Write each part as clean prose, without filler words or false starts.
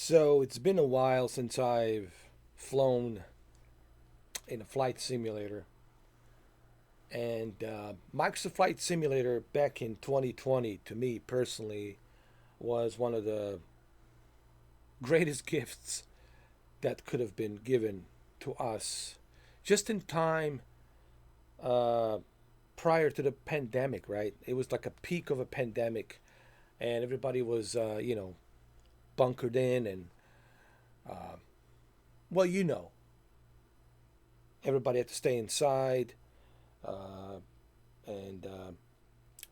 So it's been a while since I've flown in a flight simulator. And Microsoft Flight Simulator back in 2020, to me personally, was one of the greatest gifts that could have been given to us just in time uh, prior to the pandemic, right? It was like a peak of a pandemic, and everybody was, bunkered in. And, uh, well, everybody had to stay inside uh, and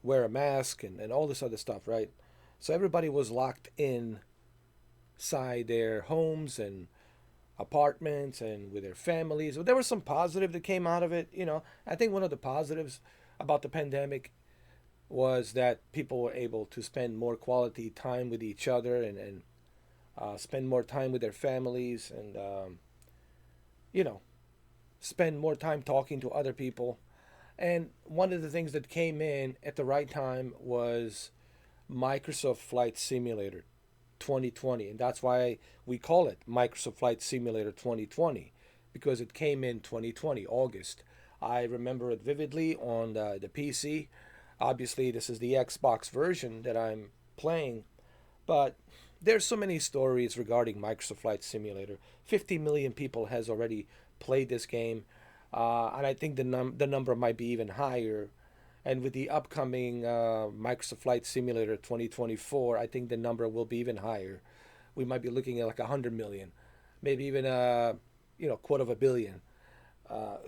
wear a mask and all this other stuff, right? So everybody was locked inside their homes and apartments and with their families. But there was some positive that came out of it. I think one of the positives about the pandemic was that people were able to spend more quality time with each other and spend more time with their families and, you know, spend more time talking to other people. And one of the things that came in at the right time was Microsoft Flight Simulator 2020. And that's why we call it Microsoft Flight Simulator 2020, because it came in 2020, August. I remember it vividly on the PC. Obviously, this is the Xbox version that I'm playing, but there's so many stories regarding Microsoft Flight Simulator. 50 million people has already played this game, and I think the number might be even higher. And with the upcoming Microsoft Flight Simulator 2024, I think the number will be even higher. We might be looking at like 100 million, maybe even quarter of a billion.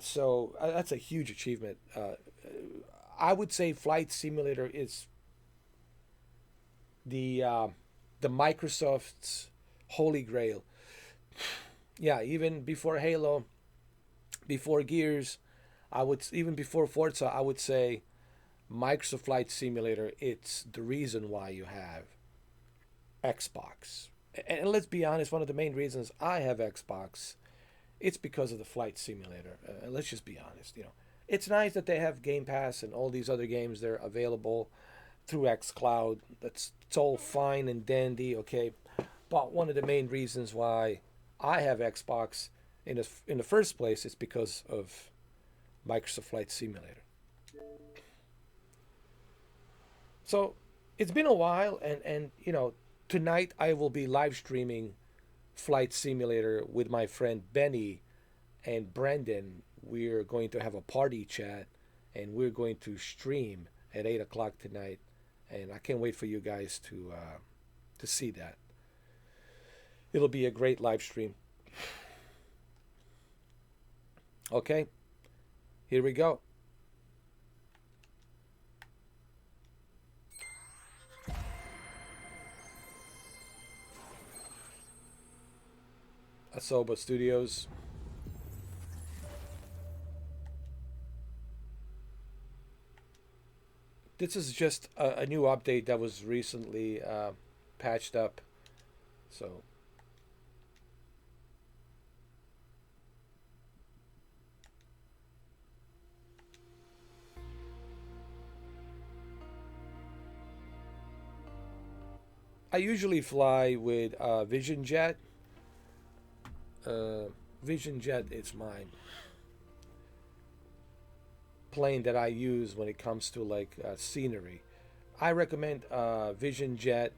So that's a huge achievement. I would say Flight Simulator is the uh, the Microsoft's holy grail. Yeah, even before Halo, before Gears, I would even before Forza, I would say Microsoft Flight Simulator. It's the reason why you have Xbox. And let's be honest, one of the main reasons I have Xbox, it's because of the Flight Simulator. Let's just be honest. It's nice that they have Game Pass and all these other games. They're available through XCloud. It's all fine and dandy, okay. But one of the main reasons why I have Xbox in the first place is because of Microsoft Flight Simulator. So it's been a while, and tonight I will be live streaming Flight Simulator with my friend Benny and Brandon. We're going to have a party chat, and we're going to stream at 8 o'clock tonight, and I can't wait for you guys to see that. It'll be a great live stream. Okay, here we go. Asoba Studios. This is just a new update that was recently patched up. So I usually fly with Vision Jet. Uh, Vision Jet is my plane that I use when it comes to like scenery. I recommend Vision Jet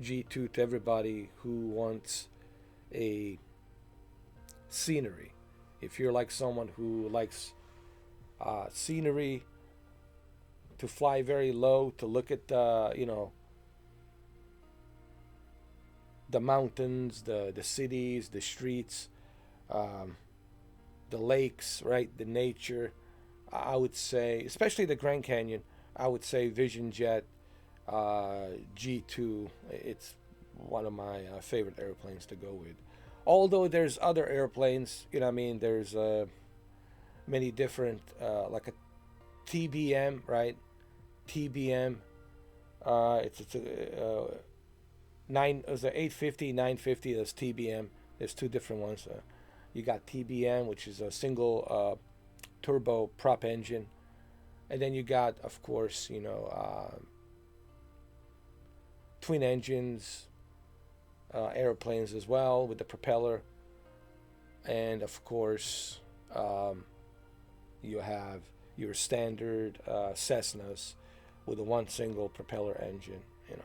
G2 to everybody who wants a scenery. If you're like someone who likes scenery, to fly very low, to look at the mountains, the cities, the streets, um, the lakes, right, the nature. I would say, especially the Grand Canyon, I would say Vision Jet G2. It's one of my favorite airplanes to go with. Although there's other airplanes, you know what I mean, there's many different, like a TBM, right? TBM. It's nine. It was a 850, 950. That's TBM. There's two different ones. You got TBM, which is a single turbo prop engine, and then you got, of course, twin engines, airplanes as well with the propeller, and of course you have your standard Cessnas with a one single propeller engine. You know,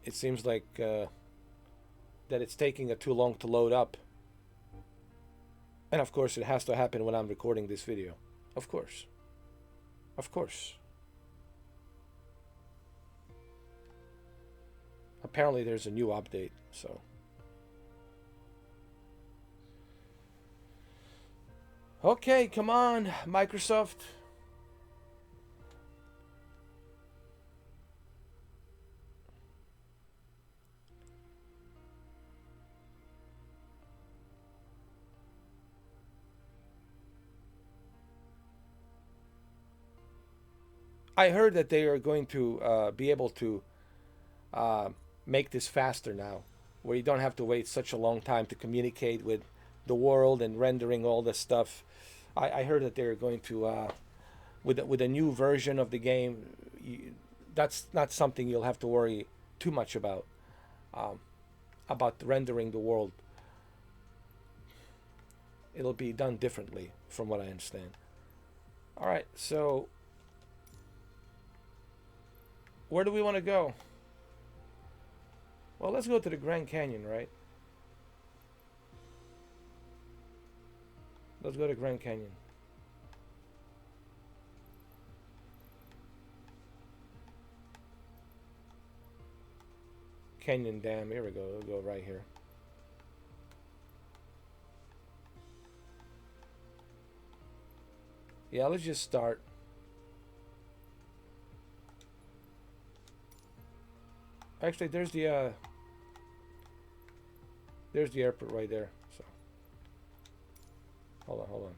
it seems like that it's taking too long to load up, and of course it has to happen when I'm recording this video. Of course, of course. Apparently there's a new update, so. Okay, come on, Microsoft. I heard that they are going to be able to make this faster now, where you don't have to wait such a long time to communicate with the world and rendering all this stuff. I heard that they're going to, with a new version of the game, that's not something you'll have to worry too much about rendering the world. It'll be done differently, from what I understand. All right, so where do we want to go? Well, let's go to the Grand Canyon, right? Let's go to Grand Canyon. Canyon Dam, here we go. We'll go right here. Yeah, let's just start. Actually, there's the airport right there. So hold on.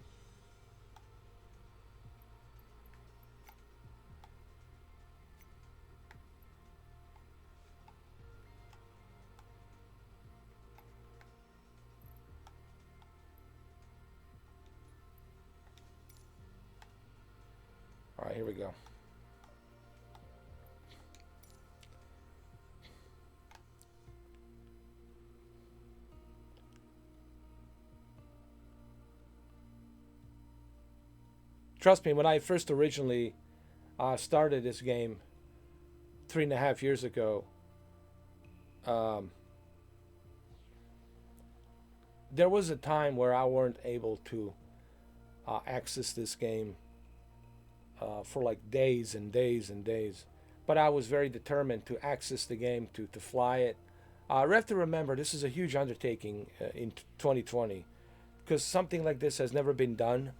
All right, here we go. Trust me, when I first originally started this game 3.5 years ago, there was a time where I weren't able to access this game for like days and days and days. But I was very determined to access the game, to fly it. You have to remember, this is a huge undertaking in 2020, because something like this has never been done.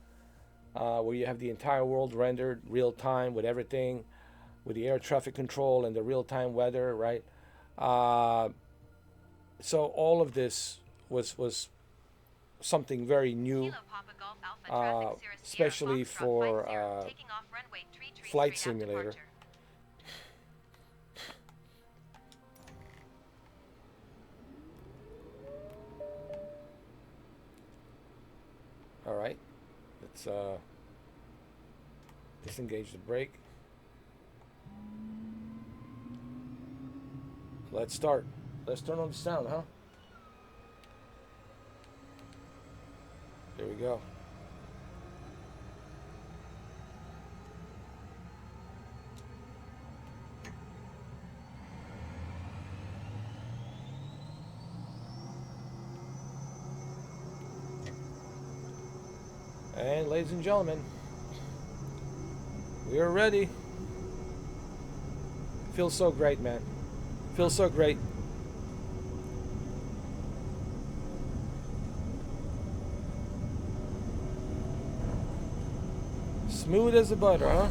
Where you have the entire world rendered real time with everything, with the air traffic control and the real time weather, right? So all of this was something very new, especially for Flight Simulator. All right. Let's disengage the brake. Let's start. Let's turn on the sound, huh? There we go. And ladies and gentlemen, we are ready. Feels so great, man. Feels so great. Smooth as a butter, huh?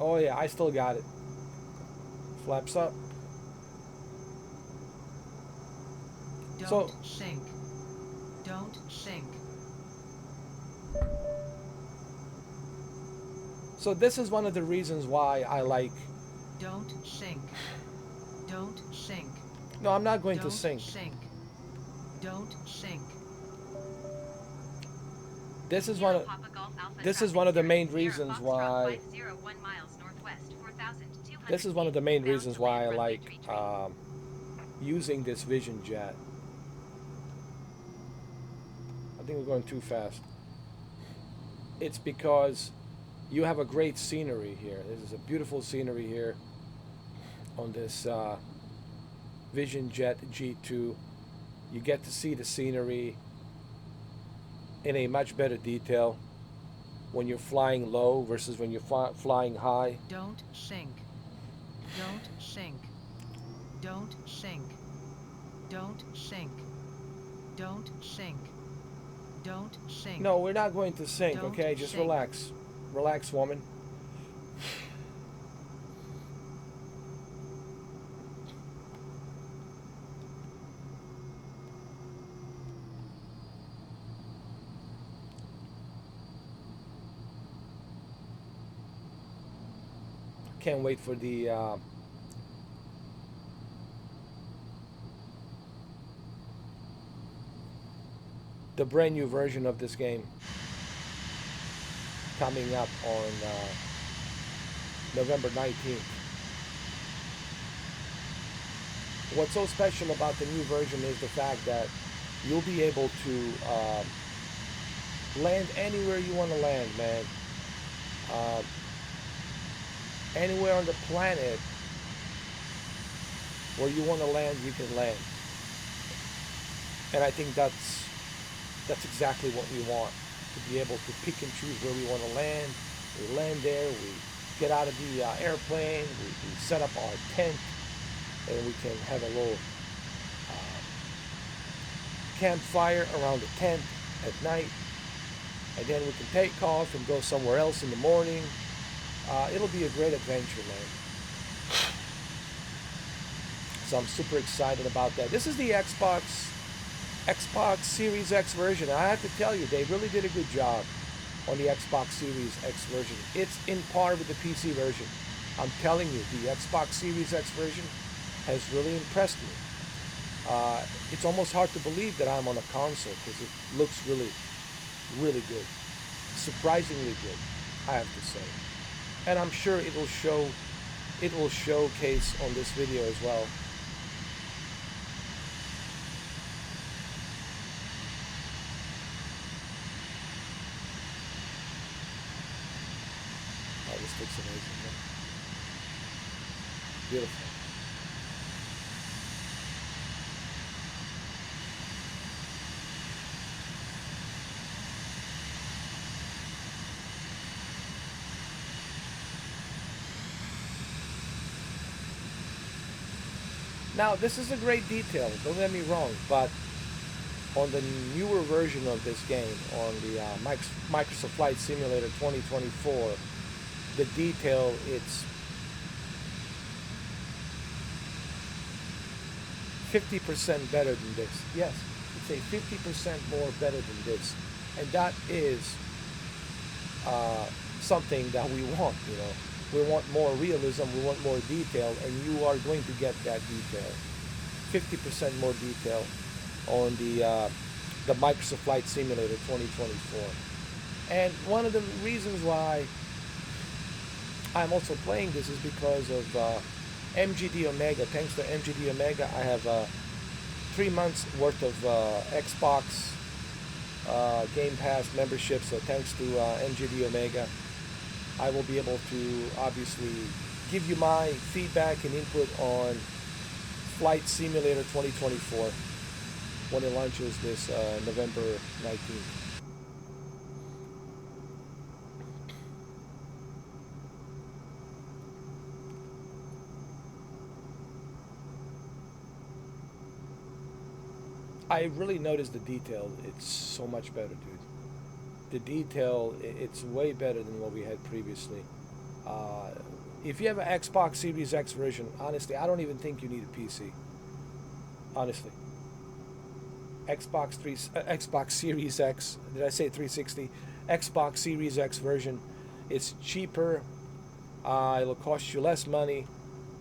Oh yeah, I still got it. Flaps up. Don't sink. Don't sink. So this is one of the reasons why I like Don't sink. Don't sink. No, I'm not going to Don't sync. sync. Don't sync. This is one Zero of Papa Golf Alpha this is traffic one of the Zurich main Sierra reasons Foxtrot why 501 miles northwest, 4,200 this is one of feet, the main bound reasons to why land I runway like 33. using this Vision Jet. I think we're going too fast. It's because you have a great scenery here. This is a beautiful scenery here on this Vision Jet G2. You get to see the scenery in a much better detail when you're flying low versus when you're flying high. Don't sync. Don't sync. Don't sync. Don't sync. Don't sync. Don't sync. No, we're not going to sync, Don't okay? Just sync. relax. Relax, woman. Can't wait for the brand new version of this game coming up on November 19th. What's so special about the new version is the fact that you'll be able to land anywhere you want to land, man. Uh, Anywhere on the planet where you want to land, you can land. And I think that's exactly what we want, to be able to pick and choose where we want to land. We land there, we get out of the airplane, we set up our tent, and we can have a little campfire around the tent at night. And then we can take off and go somewhere else in the morning. It'll be a great adventure, man. So I'm super excited about that. This is the Xbox Series X version. I have to tell you, they really did a good job on the Xbox Series X version. It's in par with the PC version. I'm telling you, the Xbox Series X version has really impressed me. It's almost hard to believe that I'm on a console because it looks really, really good. Surprisingly good, I have to say. And I'm sure it will showcase on this video as well. Oh, this looks amazing, man. Beautiful. Now, this is a great detail, don't get me wrong, but on the newer version of this game, on the Microsoft Flight Simulator 2024, the detail, it's 50% better than this. Yes, it's a 50% more better than this. And that is something that we want, you know. We want more realism, we want more detail, and you are going to get that detail. 50% more detail on the Microsoft Flight Simulator 2024. And one of the reasons why I'm also playing this is because of MGD Omega. Thanks to MGD Omega, I have 3 months worth of Xbox Game Pass membership. So thanks to MGD Omega, I will be able to obviously give you my feedback and input on Flight Simulator 2024 when it launches this November 19th. I really noticed the detail. It's so much better, dude. The detail, it's way better than what we had previously. If you have an Xbox Series X version, honestly, I don't even think you need a PC. Honestly, Xbox Series X. Did I say 360? Xbox Series X version. It's cheaper. It'll cost you less money.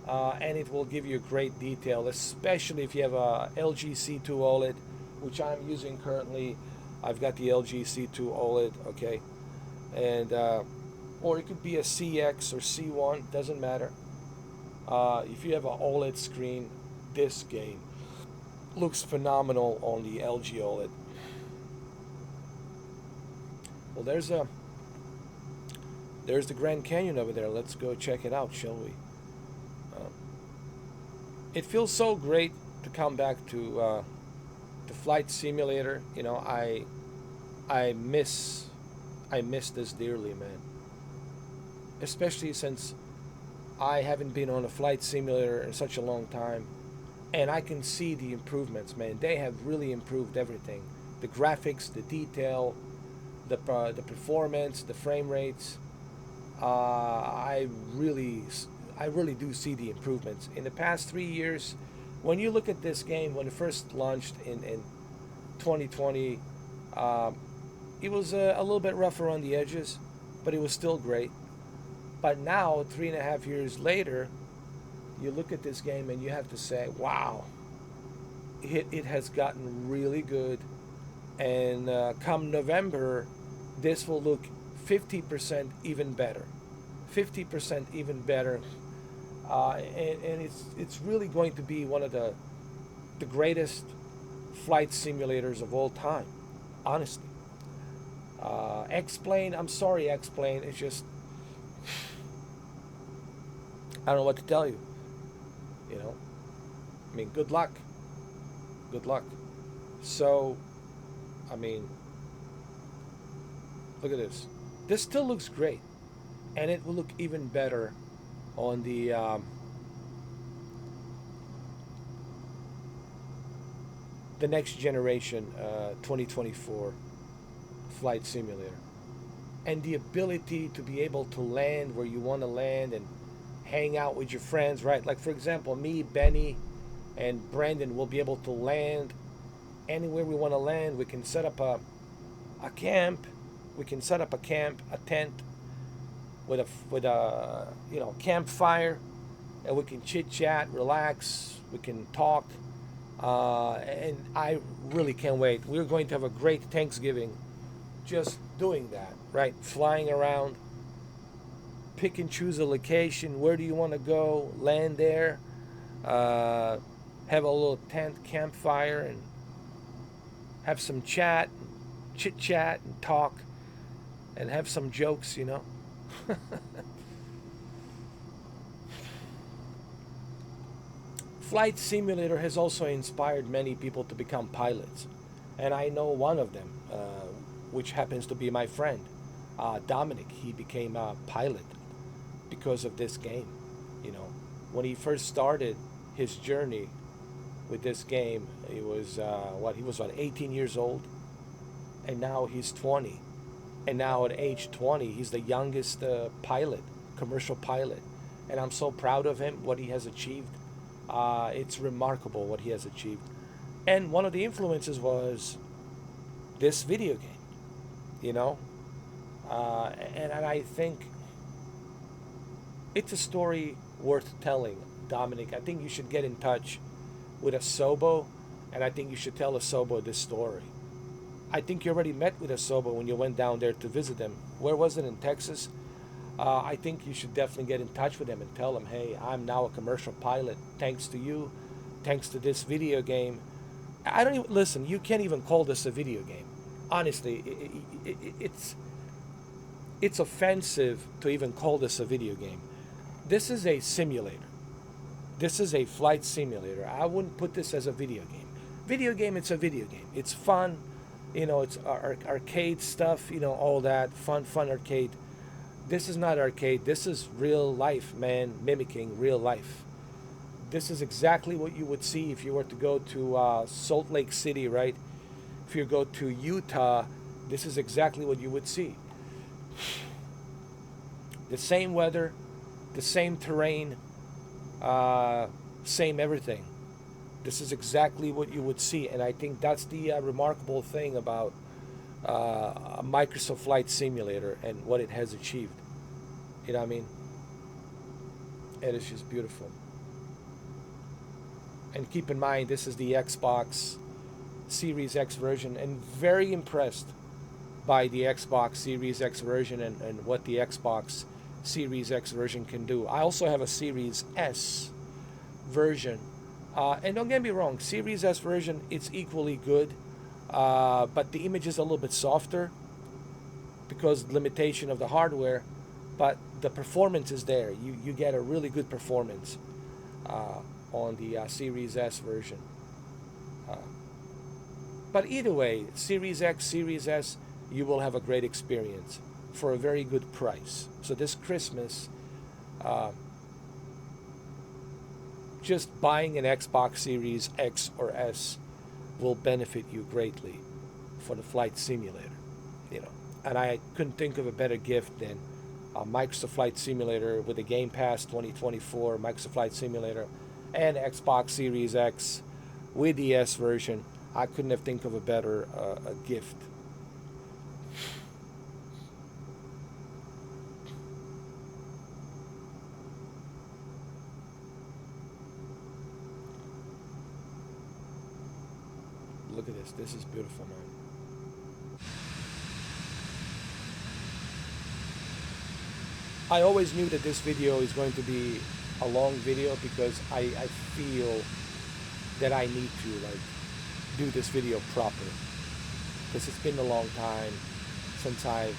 and it will give you great detail, especially if you have a LG C2 OLED, which I'm using currently. I've got the LG C2 OLED, okay, and or it could be a CX or C1, doesn't matter. If you have an OLED screen, this game looks phenomenal on the LG OLED. Well, there's the Grand Canyon over there. Let's go check it out, shall we? Uh, it feels so great to come back to Flight Simulator. You know, I miss I miss this dearly, man. Especially since I haven't been on a flight simulator in such a long time, and I can see the improvements, man. They have really improved everything: the graphics, the detail, the performance, the frame rates. I really, I really do see the improvements in the past 3 years. When you look at this game, when it first launched in 2020, um, it was a little bit rough around the edges, but it was still great. But now, 3.5 years later, you look at this game and you have to say, wow, it has gotten really good. And come November, this will look 50% even better. 50% even better. And it's really going to be one of the greatest flight simulators of all time, honestly. X-Plane, I'm sorry, X-Plane. It's just, I don't know what to tell you. You know, I mean, good luck. Good luck. So, I mean, look at this. This still looks great, and it will look even better on the next generation 2024 flight simulator. And the ability to be able to land where you want to land and hang out with your friends, right? Like, for example, me, Benny, and Brandon will be able to land anywhere we want to land. We can set up a camp. We can set up a camp, a tent with a campfire, and we can chit chat, relax. We can talk, and I really can't wait. We're going to have a great Thanksgiving, just doing that, right? Flying around, pick and choose a location. Where do you want to go? Land there. Have a little tent campfire and have some chat, chit chat, and talk, and have some jokes, you know. Flight Simulator has also inspired many people to become pilots, and I know one of them, which happens to be my friend, Dominic. He became a pilot because of this game. You know, when he first started his journey with this game, he was he was 18 years old, and now he's 20, and now at age 20, he's the youngest pilot, commercial pilot, and I'm so proud of him, what he has achieved. It's remarkable what he has achieved, and one of the influences was this video game, you know, and I think it's a story worth telling, Dominic. I think you should get in touch with Asobo, and I think you should tell Asobo this story. I think you already met with Asobo when you went down there to visit him. Where was it, in Texas? I think you should definitely get in touch with him and tell him, hey, I'm now a commercial pilot thanks to you, thanks to this video game. I don't even, listen, you can't even call this a video game. Honestly, it's offensive to even call this a video game. This is a simulator. This is a flight simulator. I wouldn't put this as a video game. Video game, it's a video game. It's fun, you know. It's arcade stuff, you know, all that fun arcade. This is not arcade. This is real life, man, mimicking real life. This is exactly what you would see if you were to go to Salt Lake City, right? If you go to Utah, this is exactly what you would see. The same weather, the same terrain, same everything. This is exactly what you would see, and I think that's the remarkable thing about a Microsoft Flight Simulator and what it has achieved. You know what I mean? It is just beautiful. And keep in mind, this is the Xbox Series X version, and very impressed by the Xbox Series X version and what the Xbox Series X version can do. I also have a Series S version. And don't get me wrong, Series S version, it's equally good, but the image is a little bit softer because limitation of the hardware, but the performance is there. You get a really good performance on the Series S version. Uh, but either way, Series X, Series S, you will have a great experience for a very good price. So this Christmas, uh, just buying an Xbox Series X or S will benefit you greatly for the flight simulator. You know, and I couldn't think of a better gift than Microsoft Flight Simulator with the Game Pass 2024, Microsoft Flight Simulator, and Xbox Series X with the S version. I couldn't have think of a better a gift. Look at this. This is beautiful, man. I always knew that this video is going to be a long video because I feel that I need to like do this video proper, because it's been a long time since I've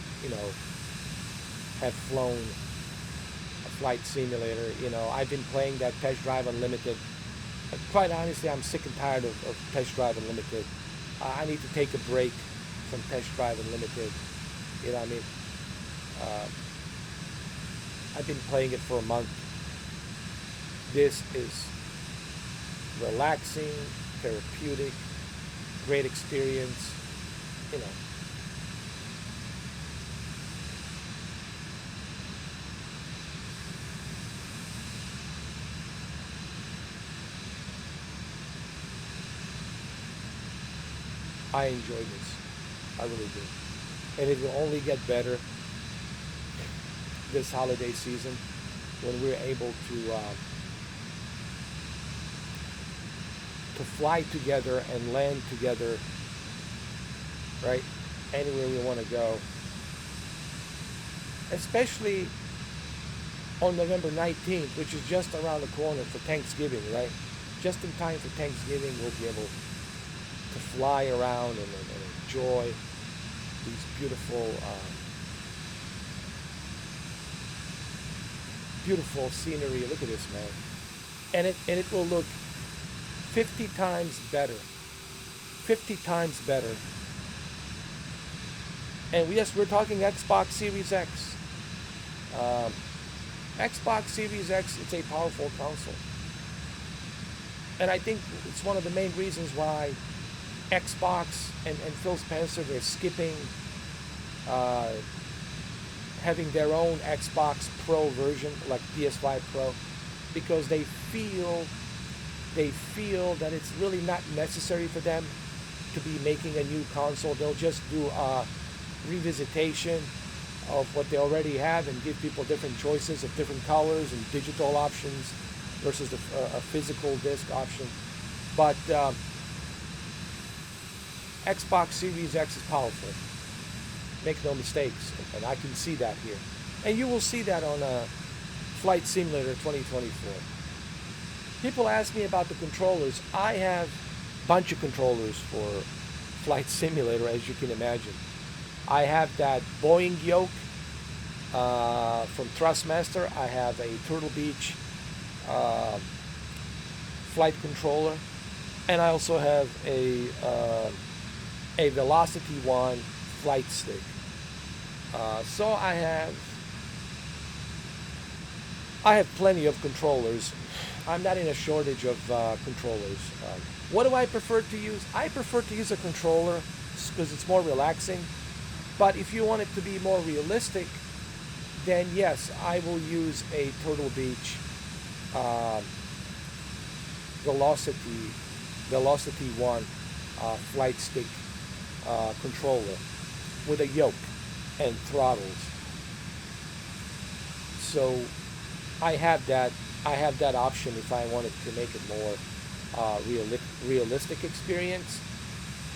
have flown a flight simulator. I've been playing that Test Drive Unlimited. But quite honestly, I'm sick and tired of Test Drive Unlimited. I need to take a break from Test Drive Unlimited. You know what I mean? I've been playing it for a month. This is relaxing, therapeutic, great experience. You know. I enjoy this. I really do. And it will only get better this holiday season when we're able to fly together and land together, right? Anywhere we want to go. Especially on November 19th, which is just around the corner for Thanksgiving, right? Just in time for Thanksgiving, we'll be able to fly around and enjoy these beautiful scenery. Look at this, man. And it will look 50 times better. 50 times better. And yes, we're talking Xbox Series X. Xbox Series X, it's a powerful console. And I think it's one of the main reasons why Xbox and Phil Spencer, they're skipping having their own Xbox Pro version, like PS5 Pro, because they feel that it's really not necessary for them to be making a new console. They'll just do a revisitation of what they already have and give people different choices of different colors and digital options versus a physical disc option. But Xbox Series X is powerful. Make no mistakes, and I can see that here. And you will see that on Flight Simulator 2024. People ask me about the controllers. I have a bunch of controllers for Flight Simulator, as you can imagine. I have that Boeing yoke from Thrustmaster. I have a Turtle Beach flight controller, and I also have a Velocity One flight stick. So I have plenty of controllers. I'm not in a shortage of controllers. What do I prefer to use? I prefer to use a controller because it's more relaxing. But if you want it to be more realistic, then yes, I will use a Turtle Beach Velocity One flight stick controller with a yoke and throttles. So I have that option if I wanted to make it more realistic experience.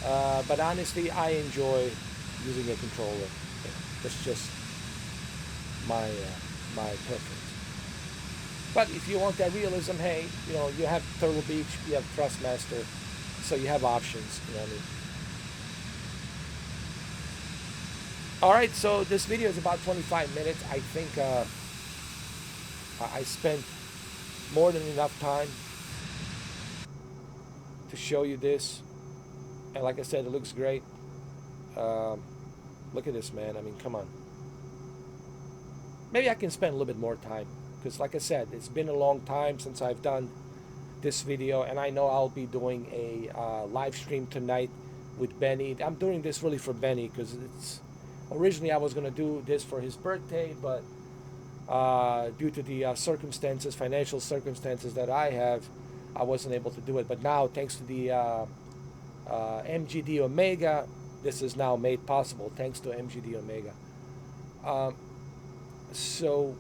But honestly, I enjoy using a controller. That's just my preference. But if you want that realism, hey, you have Turtle Beach, you have Thrustmaster, so you have options. You know what I mean? All right, so this video is about 25 minutes. I think I spent more than enough time to show you this, and like I said, it looks great. Look at this, man. I mean, come on. Maybe I can spend a little bit more time because, like I said, it's been a long time since I've done this video, and I know I'll be doing a live stream tonight with Benny. I'm doing this really for Benny because it's originally I was going to do this for his birthday, but due to the circumstances, financial circumstances that I have, I wasn't able to do it. But now, thanks to the MGD Omega, this is now made possible thanks to MGD Omega. So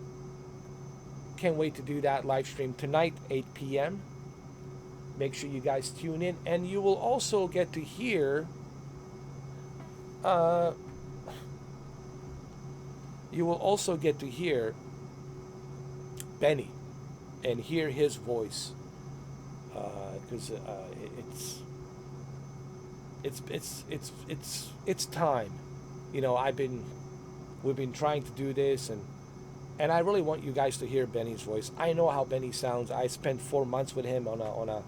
can't wait to do that live stream tonight, 8 p.m. Make sure you guys tune in, and you will also get to hear Benny and hear his voice, because it's time. We've been trying to do this, and I really want you guys to hear Benny's voice. I know how Benny sounds. I spent 4 months with him on a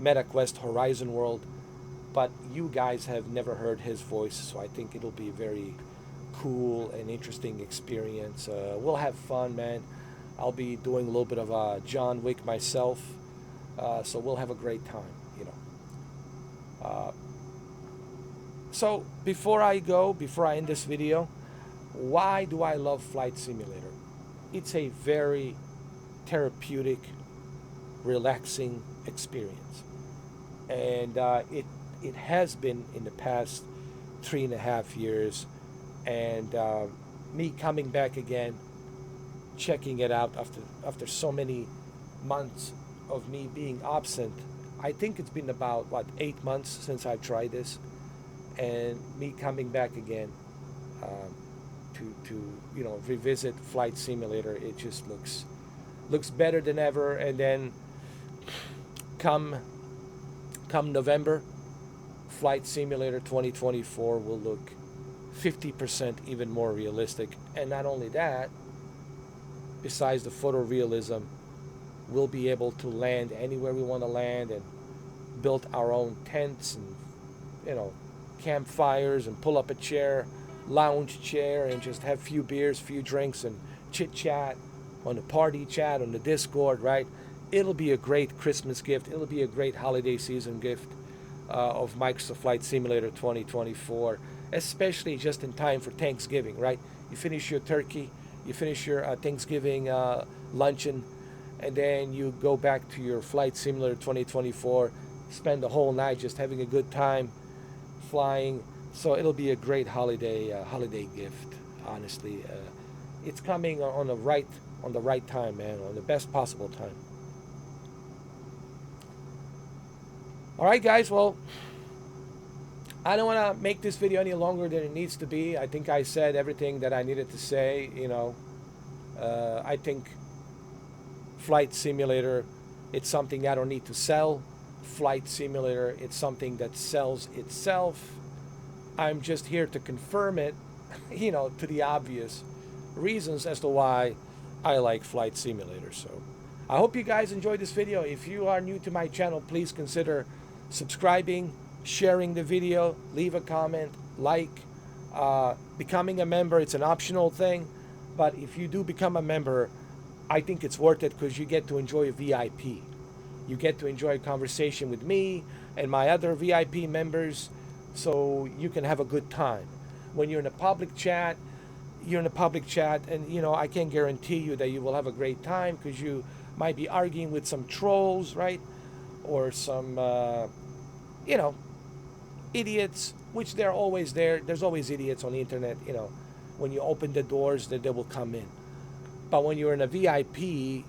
MetaQuest Horizon World, but you guys have never heard his voice, so I think it'll be a very cool and interesting experience. We'll have fun, man. I'll be doing a little bit of John Wick myself, so we'll have a great time, So before I end this video, why do I love Flight Simulator? It's a very therapeutic, relaxing experience, and it has been in the past 3.5 years, and me coming back again, checking it out after so many months of me being absent. I think it's been about 8 months since I've tried this, and me coming back again to revisit Flight Simulator. It just looks better than ever. And then come November, Flight Simulator 2024 will look 50% even more realistic. And not only that, besides the photorealism, we'll be able to land anywhere we want to land and build our own tents and campfires and pull up a chair, lounge chair, and just have few beers, few drinks, and chit chat on the party chat on the Discord, right? It'll be a great Christmas gift. It'll be a great holiday season gift of Microsoft Flight Simulator 2024, especially just in time for Thanksgiving, right? You finish your turkey, you finish your Thanksgiving luncheon, and then you go back to your Flight Simulator 2024, spend the whole night just having a good time flying. So it'll be a great holiday gift. Honestly, it's coming on the right time, man, on the best possible time. All right, guys. Well, I don't want to make this video any longer than it needs to be. I think I said everything that I needed to say. I think Flight Simulator, it's something I don't need to sell. Flight Simulator, it's something that sells itself. I'm just here to confirm it, to the obvious reasons as to why I like Flight Simulator. So I hope you guys enjoyed this video. If you are new to my channel, please consider subscribing, sharing the video, leave a comment, becoming a member. It's an optional thing, but if you do become a member, I think it's worth it because you get to enjoy a VIP. You get to enjoy a conversation with me and my other VIP members, so you can have a good time. When you're in a public chat, and I can't guarantee you that you will have a great time because you might be arguing with some trolls, right? Or some, idiots, which they're always there. There's always idiots on the internet, when you open the doors, that they will come in. But when you're in a VIP,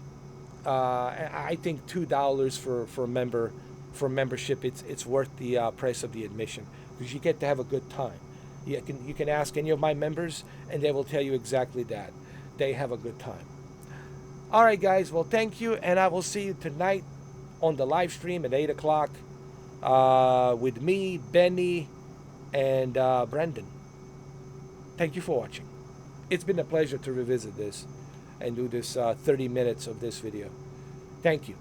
I think $2 for a member for membership, it's worth the price of the admission, because you get to have a good time. You can ask any of my members, and they will tell you exactly that. They have a good time. All right, guys. Well, thank you, and I will see you tonight on the live stream at 8 o'clock with me, Benny, and Brendan. Thank you for watching. It's been a pleasure to revisit this and do this 30 minutes of this video. Thank you.